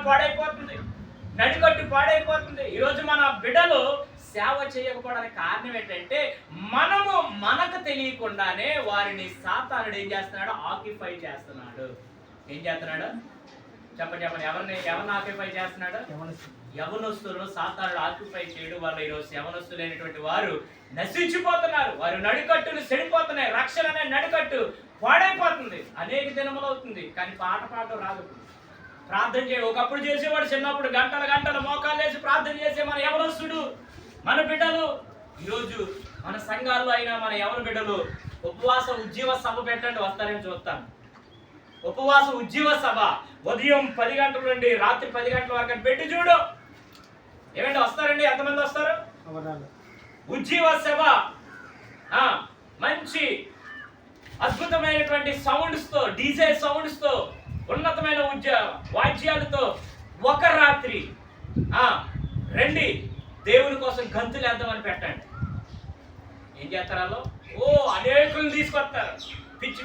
పాడైపోతుంది, నడికట్టు పాడైపోతుంది. ఈరోజు మన బిడ్డలు సేవ చేయకపోవడానికి కారణం ఏంటంటే మనకు తెలియకుండానే వారిని సాతానుడు ఏం చేస్తున్నాడు? ఆక్యుపై చేస్తున్నాడు. ఏం చేస్తున్నాడు? చెప్పండి. ఎవరిని ఆక్యుపై చేస్తున్నాడు? యవనస్తులను సాతానుడు ఆక్యుపై చేయడం వల్ల ఈరోజు యవనస్తులైనటువంటి వారు నశించిపోతున్నారు. వారు నడికట్టులు చెడిపోతున్నాయి. రక్షణ అనే నడికట్టు పాడైపోతుంది. అనేక దినములు అవుతుంది, కానీ పాట రాదు. ప్రార్థన ఒకప్పుడు చేసేవాడు చిన్నప్పుడు గంటల మోకాలు వేసి ప్రార్థన చేసే మన యవనస్తుడు, మన బిడ్డలు ఈరోజు మన సంఘాల్లో అయినా మన యవన బిడ్డలు ఉపవాస ఉజ్జీవ సభ పెట్టండి, వస్తారని చూస్తాను. ఉపవాస ఉజ్జీవ సభ ఉదయం 10 గంటల నుండి రాత్రి 10 గంటల వరకు పెట్టి చూడు. ఏమంటే వస్తారండి? ఎంతమంది వస్తారు? ఉజ్జీవ సభ మంచి అద్భుతమైనటువంటి సౌండ్స్ తో, డీజే సౌండ్స్ తో, ఉన్నతమైన వాద్యాలతో ఒక రాత్రి రండి దేవుని కోసం గంతులు వేద్దామని పెట్టండి. ఏం చేస్తారు? అనేకులు తీసుకొస్తారు. పిచ్చి